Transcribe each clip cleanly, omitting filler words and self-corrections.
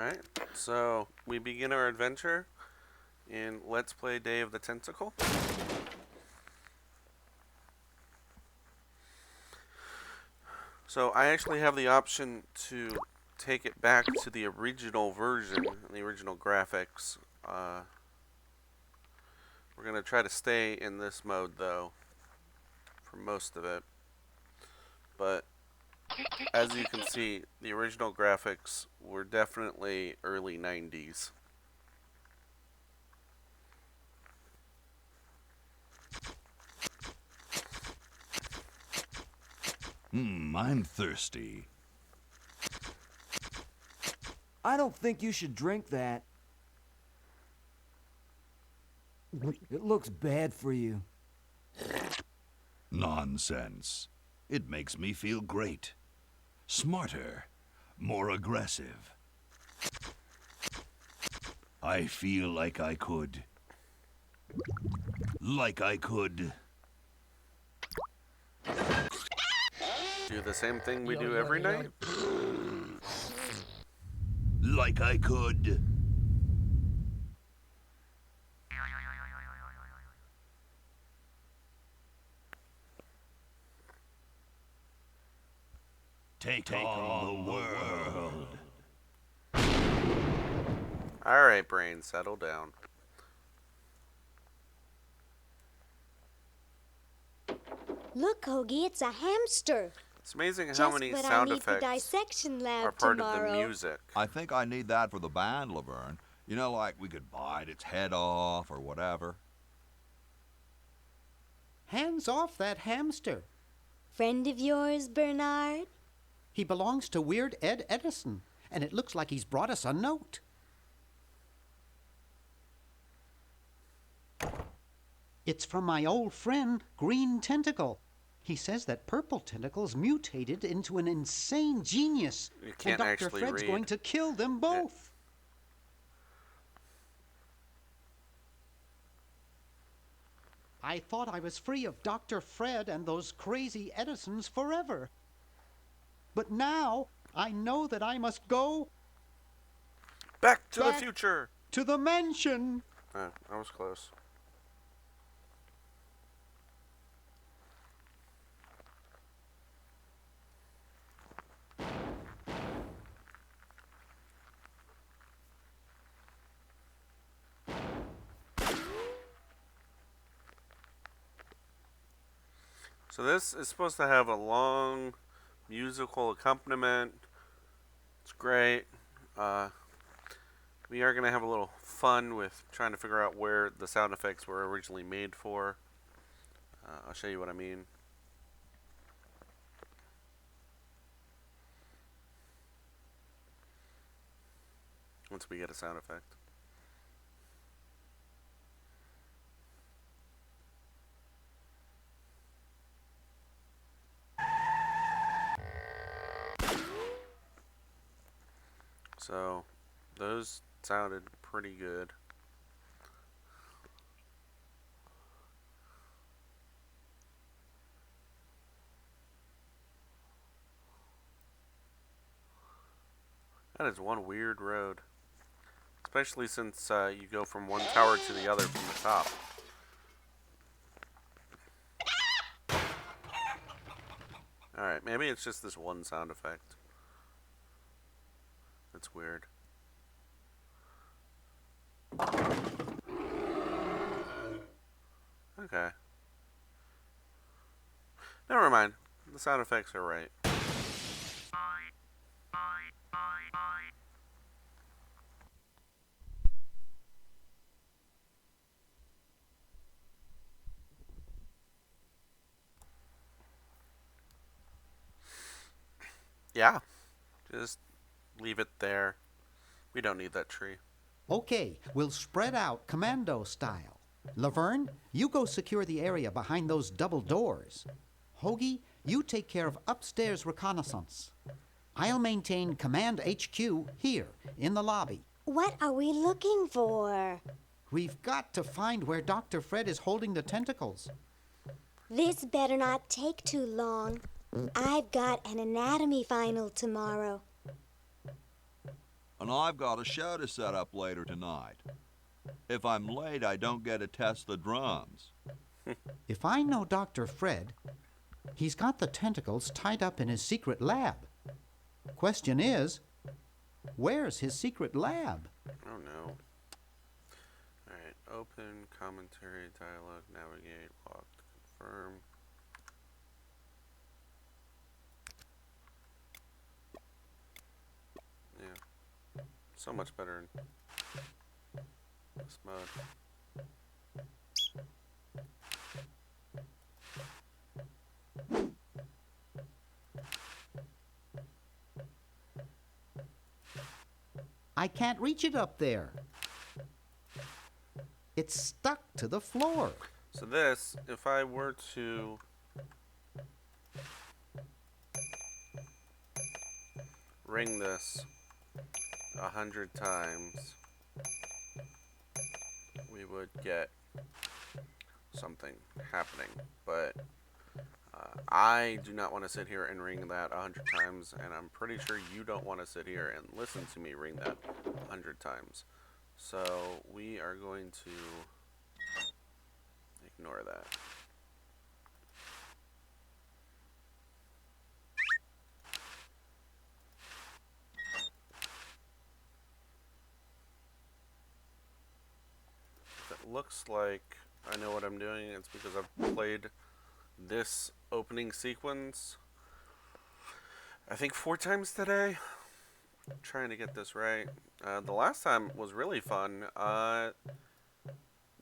Alright, so we begin our adventure in Let's Play Day of the Tentacle. So I actually have the option to take it back to the original version, the original graphics. We're going to try to stay in this mode though, for most of it. But as you can see, the original graphics were definitely early 90s. I'm thirsty. I don't think you should drink that. It looks bad for you. Nonsense. It makes me feel great. Smarter. More aggressive. I feel like I could. Do the same thing we do every night? Like I could. Take on the world. Alright, brain, settle down. Look, Hoagie, it's a hamster. It's amazing how Just many what sound I need for effects dissection lab are part tomorrow. of the music. I think I need that for the band, Laverne. You know, like we could bite its head off or whatever. Hands off that hamster. Friend of yours, Bernard? He belongs to Weird Ed Edison, and it looks like he's brought us a note. It's from my old friend, Green Tentacle. He says that Purple Tentacle's mutated into an insane genius, You can't and Dr. actually Fred's read. going to kill them both. I thought I was free of Dr. Fred and those crazy Edisons forever. But now I know that I must go Back to the Back- future! to the mansion. Oh, that was close. So this is supposed to have a long musical accompaniment. It's great. We are going to have a little fun with trying to figure out where the sound effects were originally made for. I'll show you what I mean. Once we get a sound effect. So, those sounded pretty good. That is one weird road. Especially since you go from one tower to the other from the top. Alright, maybe it's just this one sound effect. That's weird. Okay. Never mind. The sound effects are right. Yeah. Just leave it there. We don't need that tree. Okay, we'll spread out commando style. Laverne, you go secure the area behind those double doors. Hoagie, you take care of upstairs reconnaissance. I'll maintain Command HQ here, in the lobby. What are we looking for? We've got to find where Dr. Fred is holding the tentacles. This better not take too long. I've got an anatomy final tomorrow. And I've got a show to set up later tonight. If I'm late, I don't get to test the drums. If I know Dr. Fred, he's got the tentacles tied up in his secret lab. Question is, where's his secret lab? Oh no. Alright, open, commentary, dialogue, navigate, locked, confirm. Yeah. So much better in this mode. I can't reach it up there. It's stuck to the floor. So this, if I were to ring this 100 times, we would get something happening. But I do not want to sit here and ring that 100 times, and I'm pretty sure you don't want to sit here and listen to me ring that 100 times. So we are going to ignore that. If it looks like I know what I'm doing, it's because I've played this opening sequence I think 4 times today. I'm trying to get this right. The last time was really fun. The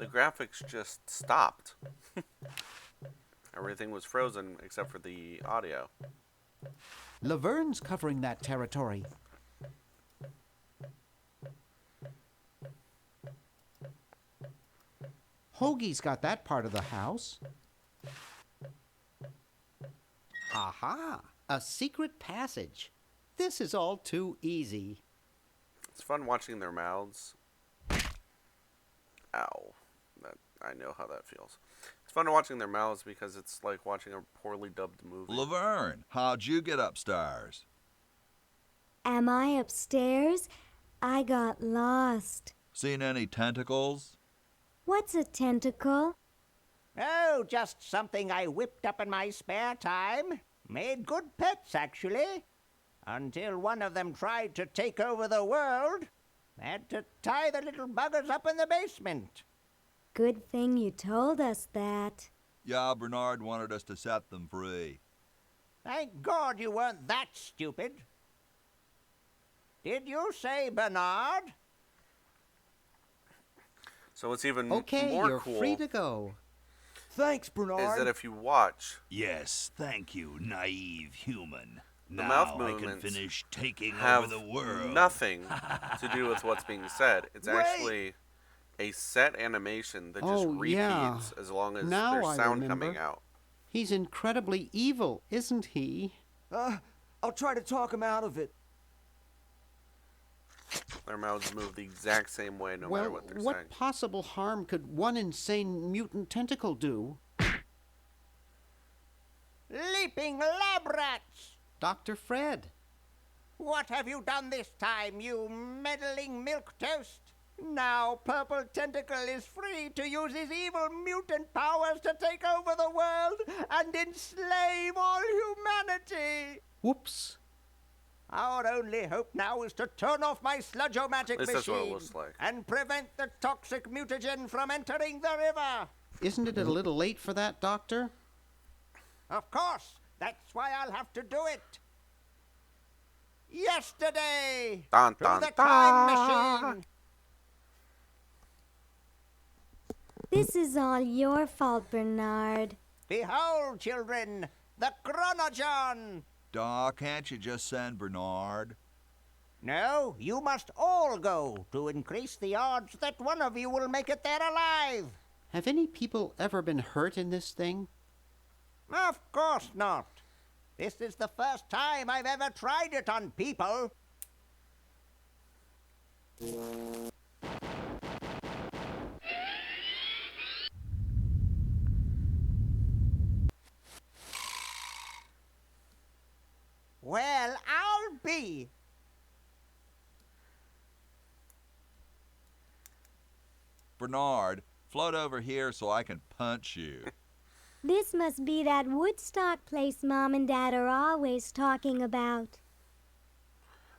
graphics just stopped. Everything was frozen except for the audio. Laverne's covering that territory. Hoagie's got that part of the house. Aha! A secret passage. This is all too easy. It's fun watching their mouths. Ow. I know how that feels. It's fun watching their mouths because it's like watching a poorly dubbed movie. Laverne, how'd you get upstairs? Am I upstairs? I got lost. Seen any tentacles? What's a tentacle? Oh, just something I whipped up in my spare time. Made good pets, actually. Until one of them tried to take over the world. Had to tie the little buggers up in the basement. Good thing you told us that. Yeah, Bernard wanted us to set them free. Thank God you weren't that stupid. Did you say Bernard? So what's even Okay, more you're cool free to go. Thanks, Bernard. is that if you watch, Yes, thank you, naive human. the Now mouth I can movements finish taking have over the world. nothing to do with what's being said. It's Wait. actually a set animation that just Oh, repeats yeah. as long as Now there's I sound remember. coming out. He's incredibly evil, isn't he? I'll try to talk him out of it. Their mouths move the exact same way no matter Well, what they're what saying. possible harm could one insane mutant tentacle do? Leaping lab rats! Dr. Fred. What have you done this time, you meddling milquetoast? Now Purple Tentacle is free to use his evil mutant powers to take over the world and enslave all humanity! Whoops. Our only hope now is to turn off my sludge-o-matic At least that's what it machine looks like. and prevent the toxic mutagen from entering the river. Isn't it a little late for that, Doctor? Of course, that's why I'll have to do it. Yesterday, Dun, to dun, the dun. time machine. This is all your fault, Bernard. Behold, children, the Chronogon. Doc, can't you just send Bernard? No, you must all go to increase the odds that one of you will make it there alive. Have any people ever been hurt in this thing? Of course not. This is the first time I've ever tried it on people. Well, I'll be. Bernard, float over here so I can punch you. This must be that Woodstock place Mom and Dad are always talking about.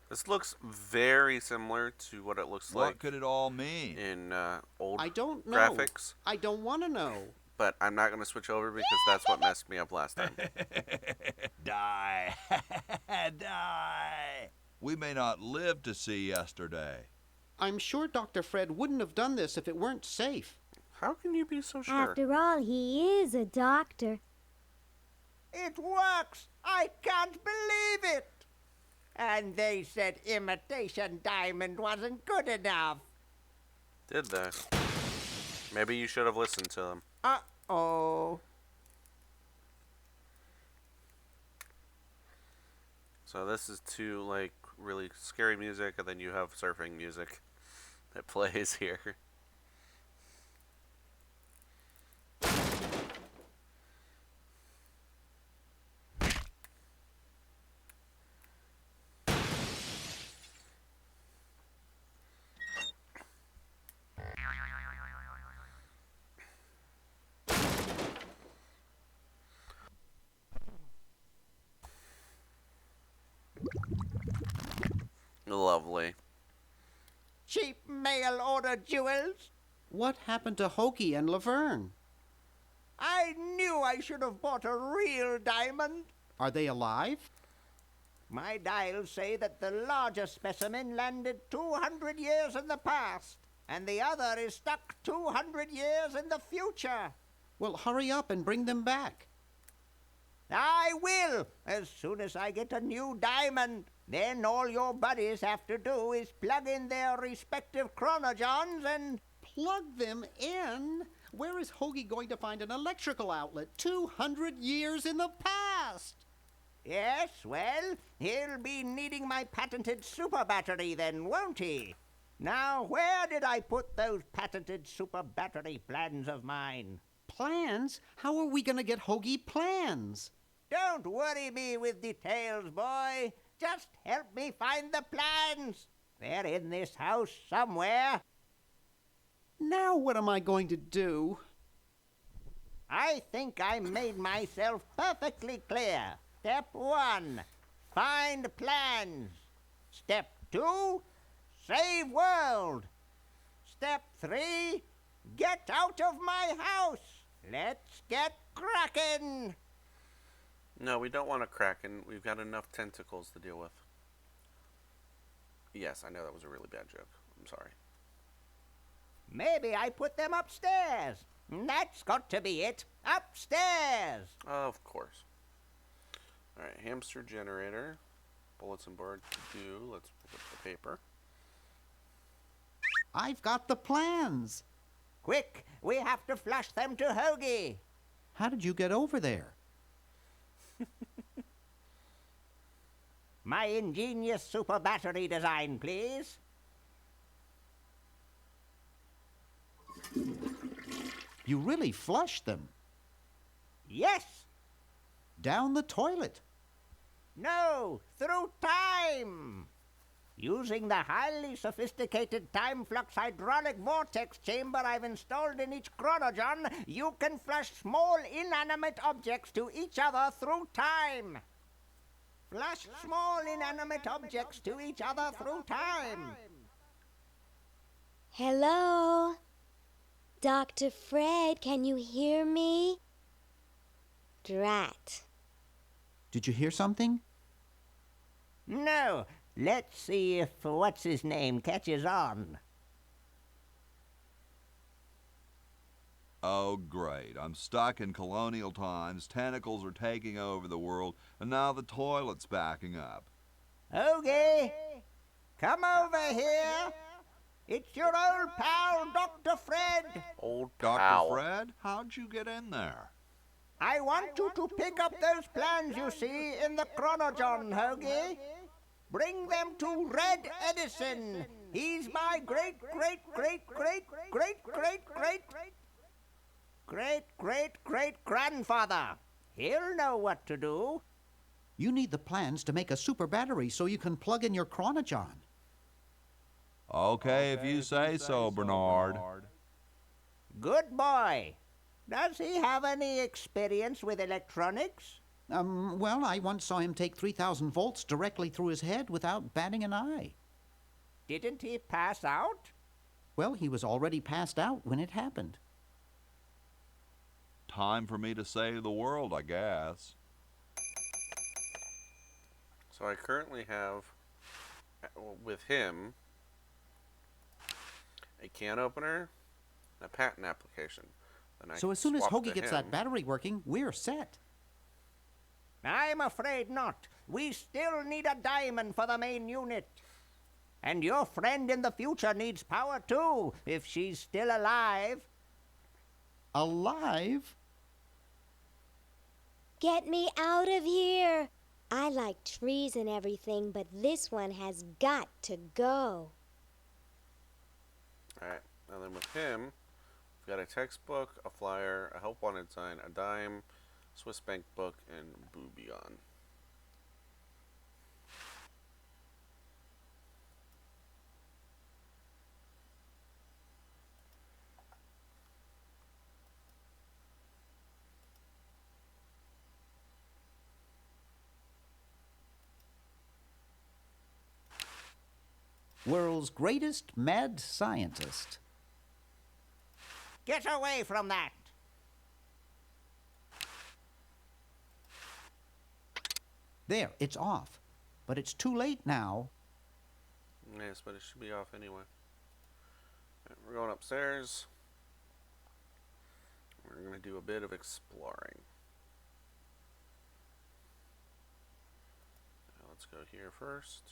This looks very similar to what it looks What like could it all mean? in old I don't know. graphics. I don't want to know. But I'm not going to switch over because that's what messed me up last time. Die. Die. We may not live to see yesterday. I'm sure Dr. Fred wouldn't have done this if it weren't safe. How can you be so sure? After all, he is a doctor. It works! I can't believe it! And they said imitation diamond wasn't good enough. Did they? Maybe you should have listened to them. Uh-oh. So this is two, like, really scary music, and then you have surfing music that plays here. Lovely. Cheap mail order jewels. What happened to Hoagie and Laverne? I knew I should have bought a real diamond. Are they alive? My dials say that the larger specimen landed 200 years in the past, and the other is stuck 200 years in the future. Well, hurry up and bring them back. I will, as soon as I get a new diamond. Then all your buddies have to do is plug in their respective chronogens and... Plug them in? Where is Hoagie going to find an electrical outlet 200 years in the past? Yes, well, he'll be needing my patented super battery then, won't he? Now, where did I put those patented super battery plans of mine? Plans? How are we going to get Hoagie plans? Don't worry me with details, boy. Just help me find the plans. They're in this house somewhere. Now what am I going to do? I think I made myself perfectly clear. Step 1, find plans. Step 2, save world. Step 3, get out of my house. Let's get cracking. No, we don't want a Kraken. We've got enough tentacles to deal with. Yes, I know that was a really bad joke. I'm sorry. Maybe I put them upstairs. That's got to be it. Upstairs. Of course. Alright, hamster generator. Bulletin board to do. Let's put the paper. I've got the plans. Quick, we have to flush them to Hoagie. How did you get over there? My ingenious super battery design, please. You really flushed them. Yes. Down the toilet. No, through time. Using the highly sophisticated time flux hydraulic vortex chamber I've installed in each chronogen, you can flush small inanimate objects to each other through time. Flush small inanimate objects to each other through time. Hello? Dr. Fred, can you hear me? Drat. Did you hear something? No. Let's see if what's-his-name catches on. Oh, great. I'm stuck in colonial times, tentacles are taking over the world, and now the toilet's backing up. Hoagie, come over here. It's your old pal, Dr. Fred. Old Dr. pal. Fred, how'd you get in there? I want you to pick up those plans you see in the chronogen, Hoagie. Bring them to Red Edison. He's my great-great-great-great-great-great-great-great-great-grandfather. He'll know what to do. You need the plans to make a super battery so you can plug in your chronogen. Okay, if you say so, Bernard. Good boy. Does he have any experience with electronics? Well, I once saw him take 3,000 volts directly through his head without batting an eye. Didn't he pass out? Well, he was already passed out when it happened. Time for me to save the world, I guess. So I currently have, with him, a can opener, and a patent application. Then I So as soon as swap Hoagie to gets him. that battery working, we're set. I'm afraid not. We still need a diamond for the main unit. And your friend in the future needs power too, if she's still alive. Alive? Get me out of here. I like trees and everything, but this one has got to go. Alright, and then with him, we've got a textbook, a flyer, a help wanted sign, a dime, Swiss bank book, and Boobion. World's greatest mad scientist. Get away from that. There, it's off. But it's too late now. Yes, but it should be off anyway. Alright, we're going upstairs. We're going to do a bit of exploring. Now let's go here first.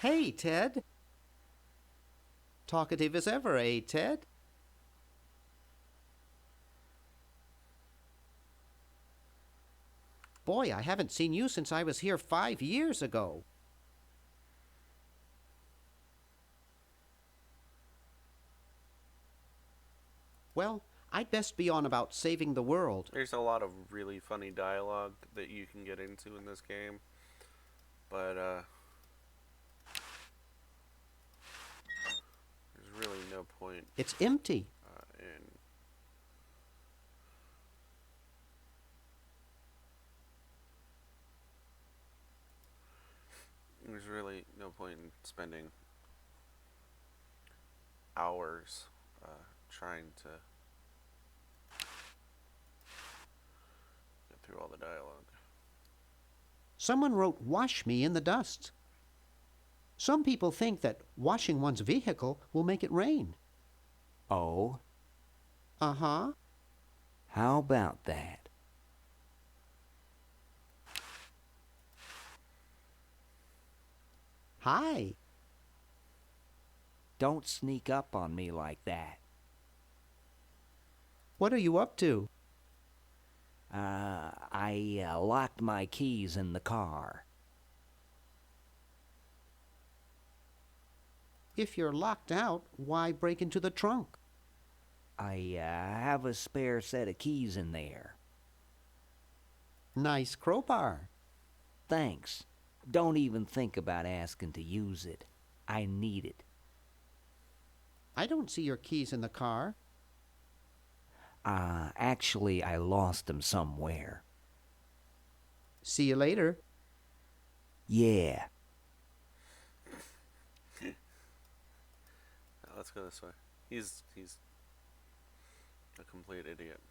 Hey, Ted. Talkative as ever, eh, Ted? Boy, I haven't seen you since I was here 5 years ago. Well, I'd best be on about saving the world. There's a lot of really funny dialogue that you can get into in this game. But, there's really no point It's empty. in... There's really no point in spending hours trying to get through all the dialogue. Someone wrote, "Wash me in the dust." Some people think that washing one's vehicle will make it rain. Oh, Uh-huh. how about that? Hi. Don't sneak up on me like that. What are you up to? I locked my keys in the car. If you're locked out, why break into the trunk? I have a spare set of keys in there. Nice crowbar. Thanks. Don't even think about asking to use it. I need it. I don't see your keys in the car. Actually, I lost them somewhere. See you later. Yeah. Now, let's go this way. He's a complete idiot.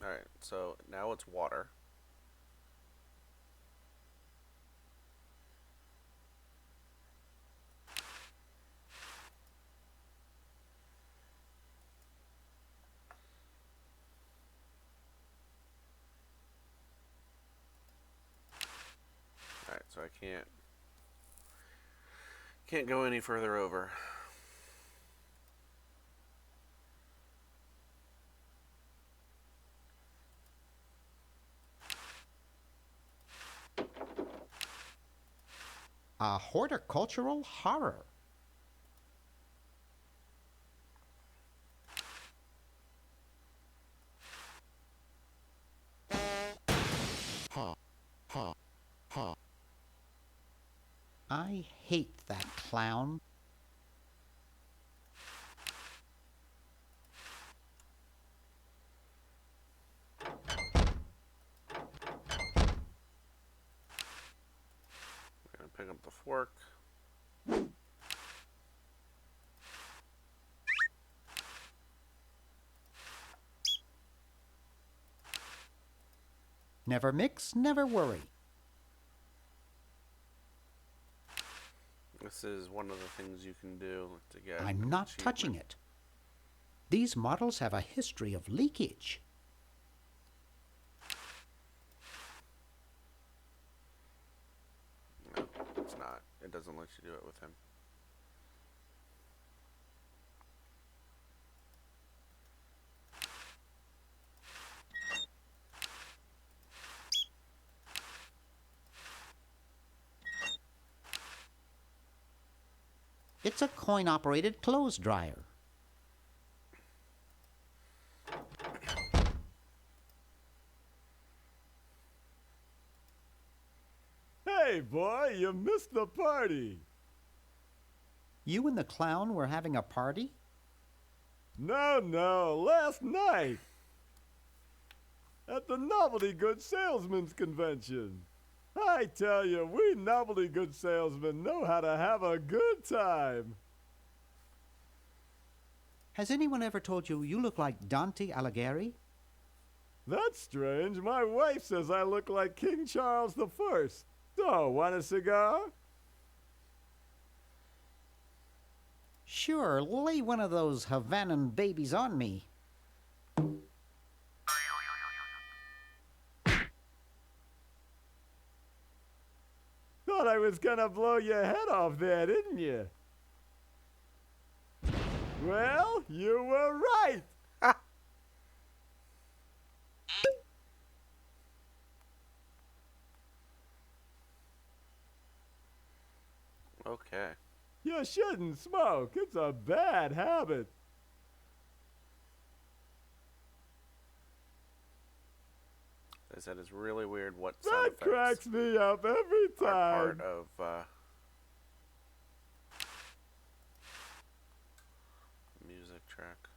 Alright, so now it's water. Alright, so I can't go any further over. A horticultural horror. I hate that clown. We're gonna pick up the fork. Never mix, never worry. This is one of the things you can do to get. I'm not touching it. These models have a history of leakage. No, it's not. It doesn't let you do it with him. It's a coin-operated clothes dryer. Hey, boy, you missed the party. You and the clown were having a party? No, last night. At the Novelty Goods Salesmen's Convention. I tell you, we novelty goods salesmen know how to have a good time. Has anyone ever told you you look like Dante Alighieri? That's strange. My wife says I look like King Charles I. So, want a cigar? Sure, lay one of those Havanan babies on me. Thought I was gonna blow your head off there, didn't you? Well, you were right. Okay. You shouldn't smoke. It's a bad habit. They said it's really weird what That sound effects cracks me up every are time. part of music track.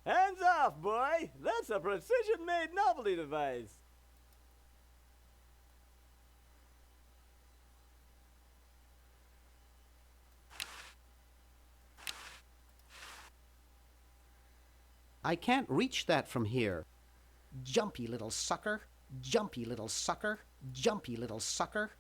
Hands off, boy. That's a precision-made novelty device. I can't reach that from here. Jumpy little sucker, jumpy little sucker, jumpy little sucker.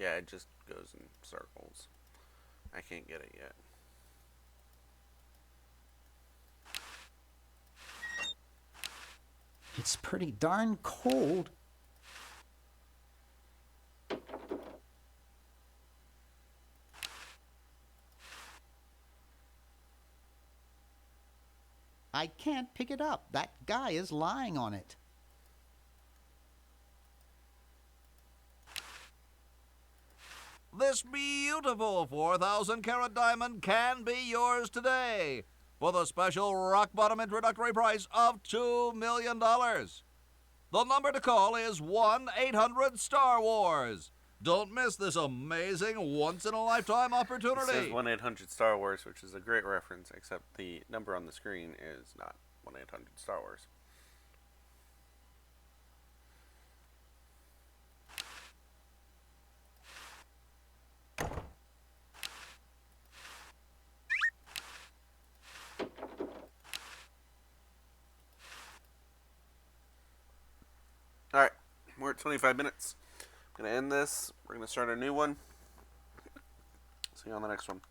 Yeah, it just goes in circles. I can't get it yet. It's pretty darn cold. I can't pick it up. That guy is lying on it. This beautiful 4,000-carat diamond can be yours today for the special rock-bottom introductory price of $2 million. The number to call is 1-800-STAR-WARS. Don't miss this amazing once-in-a-lifetime It opportunity. says 1-800-STAR-WARS, which is a great reference, except the number on the screen is not 1-800-STAR-WARS. Alright, we're at 25 minutes. I'm going to end this. We're going to start a new one. See you on the next one.